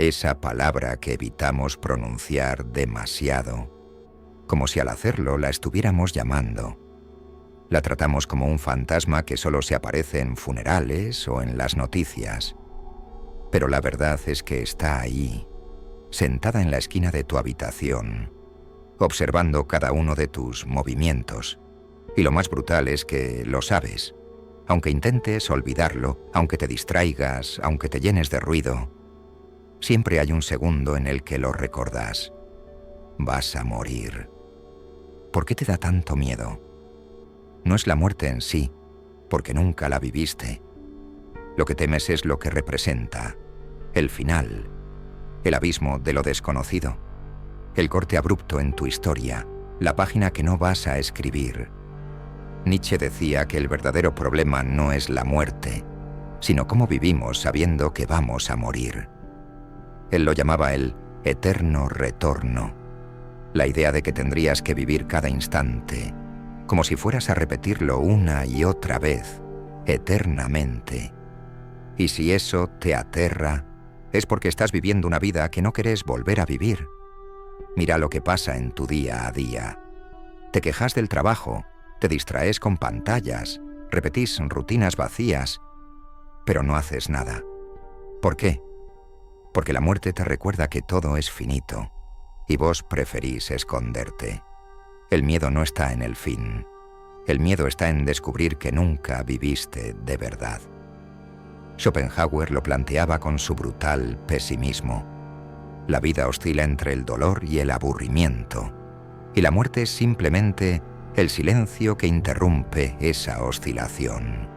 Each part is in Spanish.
esa palabra que evitamos pronunciar demasiado, como si al hacerlo la estuviéramos llamando. La tratamos como un fantasma que solo se aparece en funerales o en las noticias. Pero la verdad es que está ahí, sentada en la esquina de tu habitación, observando cada uno de tus movimientos. Y lo más brutal es que lo sabes. Aunque intentes olvidarlo, aunque te distraigas, aunque te llenes de ruido, siempre hay un segundo en el que lo recordás. Vas a morir. ¿Por qué te da tanto miedo? No es la muerte en sí, porque nunca la viviste. Lo que temes es lo que representa, el final, el abismo de lo desconocido, el corte abrupto en tu historia, la página que no vas a escribir. Nietzsche decía que el verdadero problema no es la muerte, sino cómo vivimos sabiendo que vamos a morir. Él lo llamaba el eterno retorno, la idea de que tendrías que vivir cada instante, como si fueras a repetirlo una y otra vez, eternamente. Y si eso te aterra, es porque estás viviendo una vida que no querés volver a vivir. Mira lo que pasa en tu día a día. Te quejas del trabajo, te distraes con pantallas, repetís rutinas vacías, pero no haces nada. ¿Por qué? Porque la muerte te recuerda que todo es finito, y vos preferís esconderte. El miedo no está en el fin. El miedo está en descubrir que nunca viviste de verdad. Schopenhauer lo planteaba con su brutal pesimismo. La vida oscila entre el dolor y el aburrimiento, y la muerte es simplemente el silencio que interrumpe esa oscilación.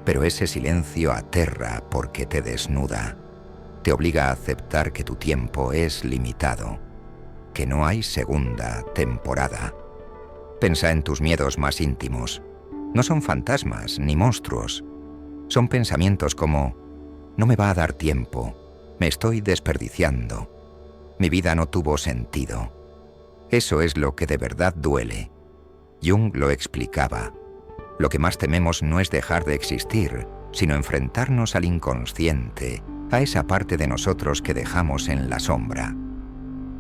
Pero ese silencio aterra porque te desnuda, te obliga a aceptar que tu tiempo es limitado, que no hay segunda temporada. Pensa en tus miedos más íntimos. No son fantasmas ni monstruos. Son pensamientos como: no me va a dar tiempo, me estoy desperdiciando, mi vida no tuvo sentido. Eso es lo que de verdad duele. Jung lo explicaba. Lo que más tememos no es dejar de existir, sino enfrentarnos al inconsciente, a esa parte de nosotros que dejamos en la sombra.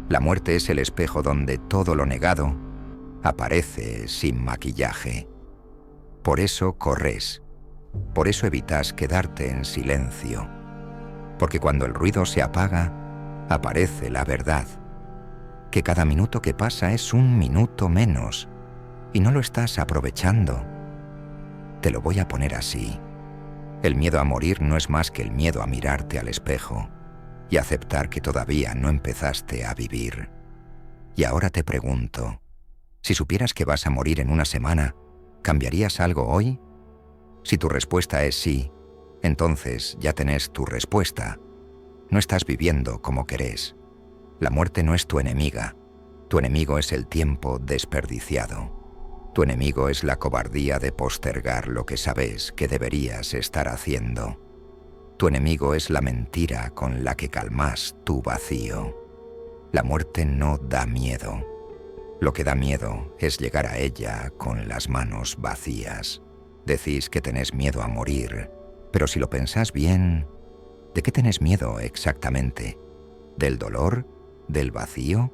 La muerte es el espejo donde todo lo negado aparece sin maquillaje. Por eso corres, por eso evitas quedarte en silencio, porque cuando el ruido se apaga, aparece la verdad, que cada minuto que pasa es un minuto menos, y no lo estás aprovechando. Te lo voy a poner así. El miedo a morir no es más que el miedo a mirarte al espejo y aceptar que todavía no empezaste a vivir. Y ahora te pregunto, si supieras que vas a morir en una semana, ¿cambiarías algo hoy? Si tu respuesta es sí, entonces ya tenés tu respuesta. No estás viviendo como querés. La muerte no es tu enemiga. Tu enemigo es el tiempo desperdiciado. Tu enemigo es la cobardía de postergar lo que sabes que deberías estar haciendo. Tu enemigo es la mentira con la que calmas tu vacío. La muerte no da miedo. Lo que da miedo es llegar a ella con las manos vacías. Decís que tenés miedo a morir, pero si lo pensás bien, ¿de qué tenés miedo exactamente? ¿Del dolor? ¿Del vacío?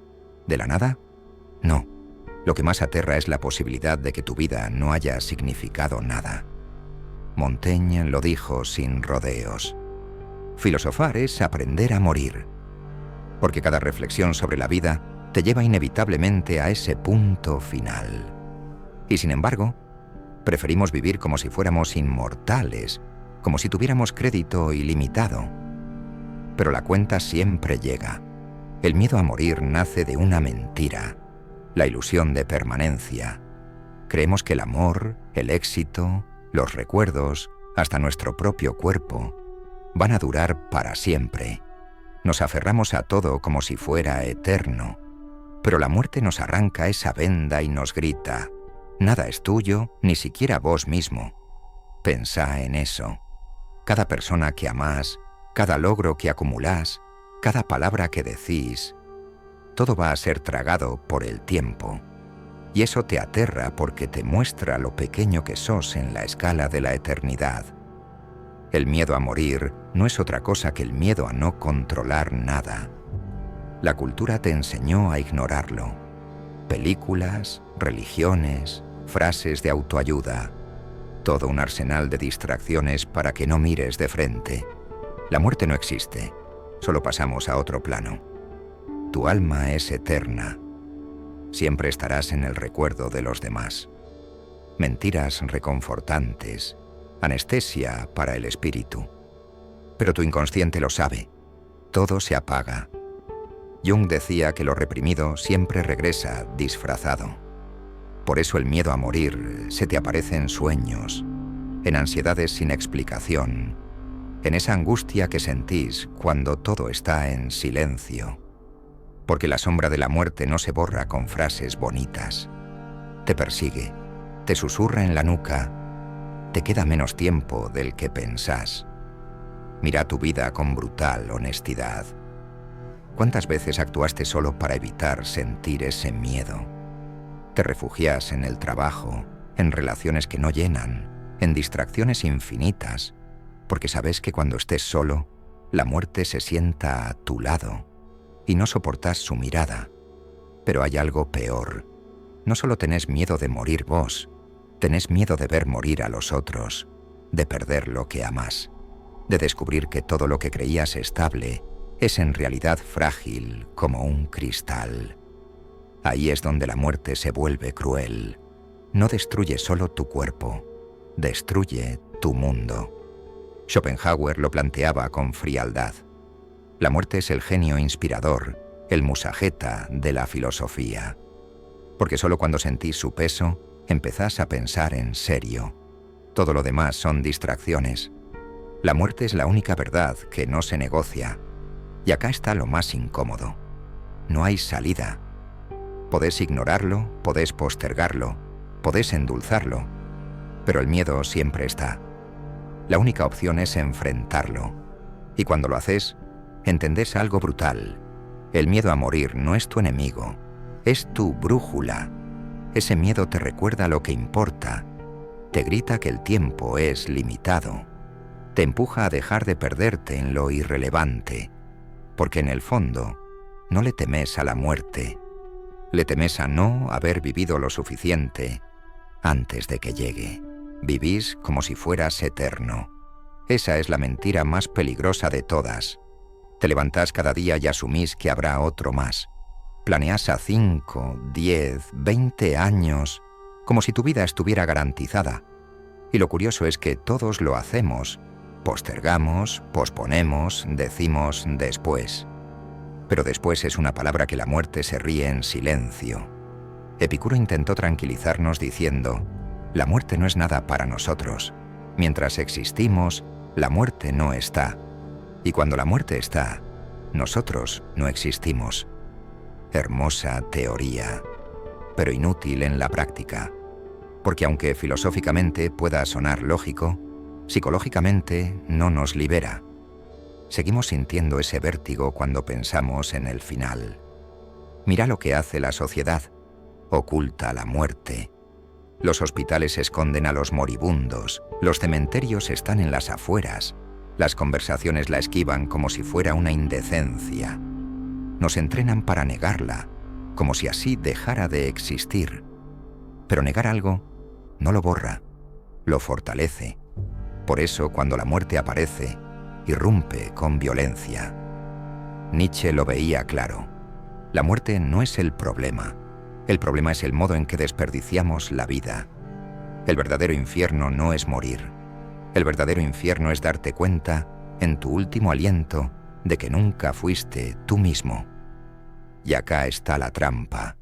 ¿De la nada? No. Lo que más aterra es la posibilidad de que tu vida no haya significado nada. Montaigne lo dijo sin rodeos. Filosofar es aprender a morir, porque cada reflexión sobre la vida te lleva inevitablemente a ese punto final. Y sin embargo, preferimos vivir como si fuéramos inmortales, como si tuviéramos crédito ilimitado. Pero la cuenta siempre llega. El miedo a morir nace de una mentira, la ilusión de permanencia. Creemos que el amor, el éxito, los recuerdos, hasta nuestro propio cuerpo, van a durar para siempre. Nos aferramos a todo como si fuera eterno, pero la muerte nos arranca esa venda y nos grita: nada es tuyo, ni siquiera vos mismo. Pensá en eso. Cada persona que amás, cada logro que acumulás, cada palabra que decís, todo va a ser tragado por el tiempo. Y eso te aterra porque te muestra lo pequeño que sos en la escala de la eternidad. El miedo a morir no es otra cosa que el miedo a no controlar nada. La cultura te enseñó a ignorarlo. Películas, religiones, frases de autoayuda, todo un arsenal de distracciones para que no mires de frente. La muerte no existe, solo pasamos a otro plano. Tu alma es eterna. Siempre estarás en el recuerdo de los demás. Mentiras reconfortantes, anestesia para el espíritu. Pero tu inconsciente lo sabe. Todo se apaga. Jung decía que lo reprimido siempre regresa disfrazado. Por eso el miedo a morir se te aparece en sueños, en ansiedades sin explicación, en esa angustia que sentís cuando todo está en silencio. Porque la sombra de la muerte no se borra con frases bonitas. Te persigue, te susurra en la nuca, te queda menos tiempo del que pensás. Mira tu vida con brutal honestidad. ¿Cuántas veces actuaste solo para evitar sentir ese miedo? Te refugias en el trabajo, en relaciones que no llenan, en distracciones infinitas, porque sabes que cuando estés solo, la muerte se sienta a tu lado y no soportas su mirada. Pero hay algo peor. No solo tenés miedo de morir vos, tenés miedo de ver morir a los otros, de perder lo que amás, de descubrir que todo lo que creías estable es en realidad frágil como un cristal. Ahí es donde la muerte se vuelve cruel. No destruye solo tu cuerpo, destruye tu mundo. Schopenhauer lo planteaba con frialdad. La muerte es el genio inspirador, el musageta de la filosofía. Porque solo cuando sentís su peso, empezás a pensar en serio. Todo lo demás son distracciones. La muerte es la única verdad que no se negocia. Y acá está lo más incómodo. No hay salida. Podés ignorarlo, podés postergarlo, podés endulzarlo, pero el miedo siempre está. La única opción es enfrentarlo. Y cuando lo haces, entendés algo brutal. El miedo a morir no es tu enemigo, es tu brújula. Ese miedo te recuerda lo que importa, te grita que el tiempo es limitado, te empuja a dejar de perderte en lo irrelevante, porque en el fondo no le temes a la muerte, le temes a no haber vivido lo suficiente antes de que llegue. Vivís como si fueras eterno. Esa es la mentira más peligrosa de todas. Te levantás cada día y asumís que habrá otro más. Planeás a 5, 10, 20 años, como si tu vida estuviera garantizada. Y lo curioso es que todos lo hacemos. Postergamos, posponemos, decimos después. Pero después es una palabra que la muerte se ríe en silencio. Epicuro intentó tranquilizarnos diciendo: la muerte no es nada para nosotros. Mientras existimos, la muerte no está. Y cuando la muerte está, nosotros no existimos. Hermosa teoría, pero inútil en la práctica. Porque aunque filosóficamente pueda sonar lógico, psicológicamente no nos libera. Seguimos sintiendo ese vértigo cuando pensamos en el final. Mira lo que hace la sociedad. Oculta la muerte. Los hospitales esconden a los moribundos, los cementerios están en las afueras, las conversaciones la esquivan como si fuera una indecencia. Nos entrenan para negarla, como si así dejara de existir. Pero negar algo no lo borra, lo fortalece. Por eso, cuando la muerte aparece, irrumpe con violencia. Nietzsche lo veía claro. La muerte no es el problema es el modo en que desperdiciamos la vida. El verdadero infierno no es morir. El verdadero infierno es darte cuenta, en tu último aliento, de que nunca fuiste tú mismo. Y acá está la trampa.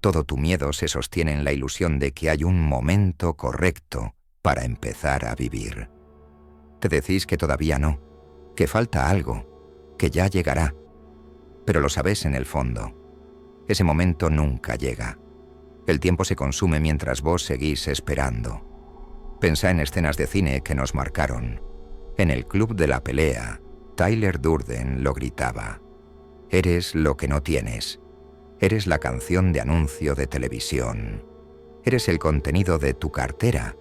Todo tu miedo se sostiene en la ilusión de que hay un momento correcto para empezar a vivir. Te decís que todavía no, que falta algo, que ya llegará. Pero lo sabés en el fondo. Ese momento nunca llega. El tiempo se consume mientras vos seguís esperando. Pensá en escenas de cine que nos marcaron. En el Club de la Pelea, Tyler Durden lo gritaba: eres lo que no tienes. Eres la canción de anuncio de televisión. Eres el contenido de tu cartera.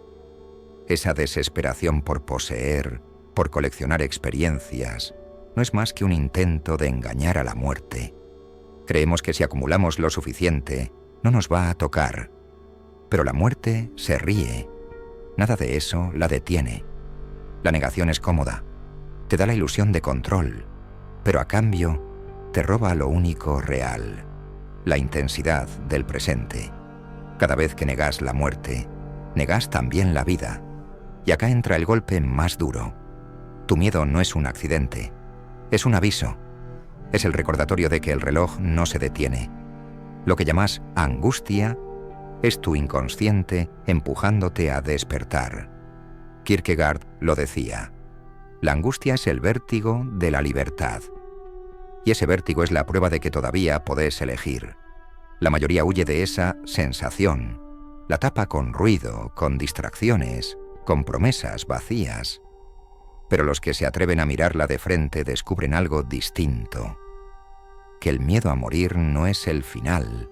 Esa desesperación por poseer, por coleccionar experiencias, no es más que un intento de engañar a la muerte. Creemos que si acumulamos lo suficiente, no nos va a tocar. Pero la muerte se ríe. Nada de eso la detiene. La negación es cómoda. Te da la ilusión de control, pero a cambio te roba lo único real, la intensidad del presente. Cada vez que negas la muerte, negas también la vida. Y acá entra el golpe más duro. Tu miedo no es un accidente, es un aviso. Es el recordatorio de que el reloj no se detiene. Lo que llamas angustia es tu inconsciente empujándote a despertar. Kierkegaard lo decía. La angustia es el vértigo de la libertad. Y ese vértigo es la prueba de que todavía podés elegir. La mayoría huye de esa sensación. La tapa con ruido, con distracciones, con promesas vacías. Pero los que se atreven a mirarla de frente descubren algo distinto. Que el miedo a morir no es el final,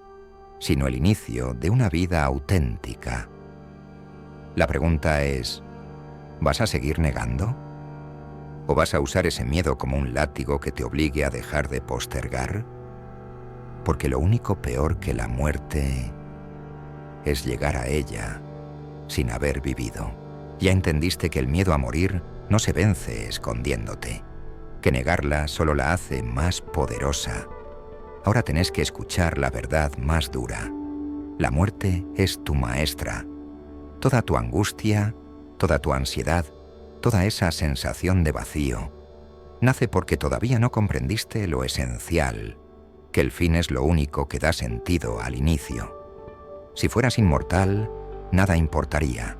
sino el inicio de una vida auténtica. La pregunta es, ¿vas a seguir negando? ¿O vas a usar ese miedo como un látigo que te obligue a dejar de postergar? Porque lo único peor que la muerte es llegar a ella sin haber vivido. Ya entendiste que el miedo a morir no se vence escondiéndote, que negarla solo la hace más poderosa. Ahora tenés que escuchar la verdad más dura. La muerte es tu maestra. Toda tu angustia, toda tu ansiedad, toda esa sensación de vacío, nace porque todavía no comprendiste lo esencial, que el fin es lo único que da sentido al inicio. Si fueras inmortal, nada importaría.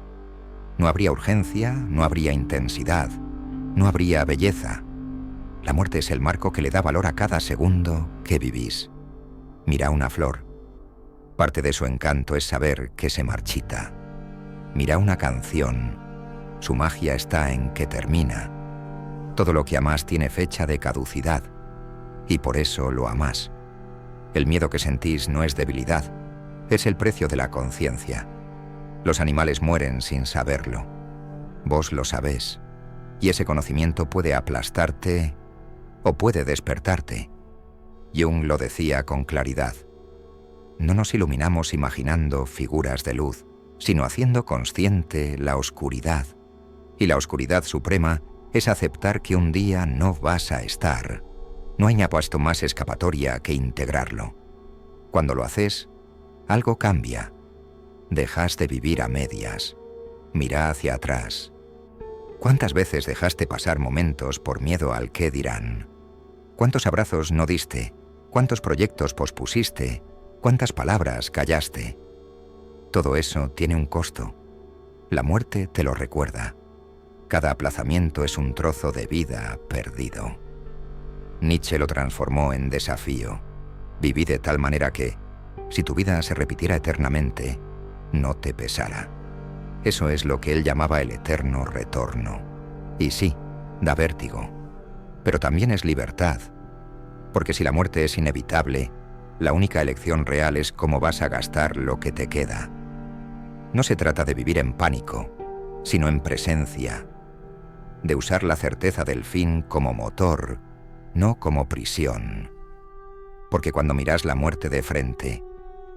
No habría urgencia, no habría intensidad, no habría belleza. La muerte es el marco que le da valor a cada segundo que vivís. Mira una flor. Parte de su encanto es saber que se marchita. Mira una canción. Su magia está en que termina. Todo lo que amás tiene fecha de caducidad, y por eso lo amás. El miedo que sentís no es debilidad, es el precio de la conciencia. Los animales mueren sin saberlo. Vos lo sabés, y ese conocimiento puede aplastarte o puede despertarte. Jung lo decía con claridad. No nos iluminamos imaginando figuras de luz, sino haciendo consciente la oscuridad. Y la oscuridad suprema es aceptar que un día no vas a estar. No hay puesto más escapatoria que integrarlo. Cuando lo haces, algo cambia. Dejas de vivir a medias. Mira hacia atrás. ¿Cuántas veces dejaste pasar momentos por miedo al qué dirán? ¿Cuántos abrazos no diste? ¿Cuántos proyectos pospusiste? ¿Cuántas palabras callaste? Todo eso tiene un costo. La muerte te lo recuerda. Cada aplazamiento es un trozo de vida perdido. Nietzsche lo transformó en desafío. Viví de tal manera que, si tu vida se repitiera eternamente, no te pesara. Eso es lo que él llamaba el eterno retorno. Y sí, da vértigo. Pero también es libertad. Porque si la muerte es inevitable, la única elección real es cómo vas a gastar lo que te queda. No se trata de vivir en pánico, sino en presencia. De usar la certeza del fin como motor, no como prisión. Porque cuando mirás la muerte de frente,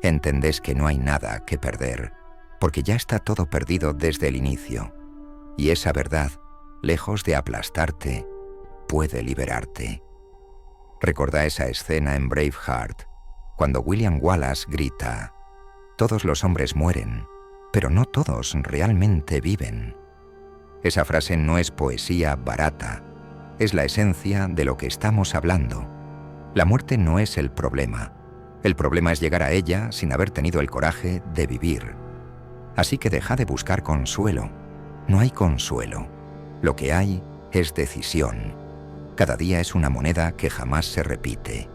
entendés que no hay nada que perder, porque ya está todo perdido desde el inicio. Y esa verdad, lejos de aplastarte, puede liberarte. Recuerda esa escena en Braveheart, cuando William Wallace grita: «Todos los hombres mueren, pero no todos realmente viven». Esa frase no es poesía barata, es la esencia de lo que estamos hablando. La muerte no es el problema es llegar a ella sin haber tenido el coraje de vivir. Así que deja de buscar consuelo. No hay consuelo. Lo que hay es decisión. Cada día es una moneda que jamás se repite.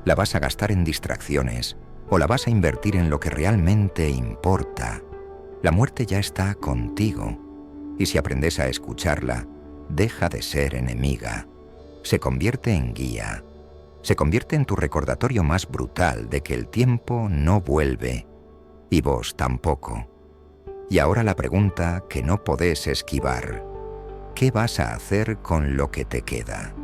¿La vas a gastar en distracciones o la vas a invertir en lo que realmente importa? La muerte ya está contigo. Y si aprendes a escucharla, deja de ser enemiga. Se convierte en guía. Se convierte en tu recordatorio más brutal de que el tiempo no vuelve, y vos tampoco. Y ahora la pregunta que no podés esquivar: ¿Qué vas a hacer con lo que te queda?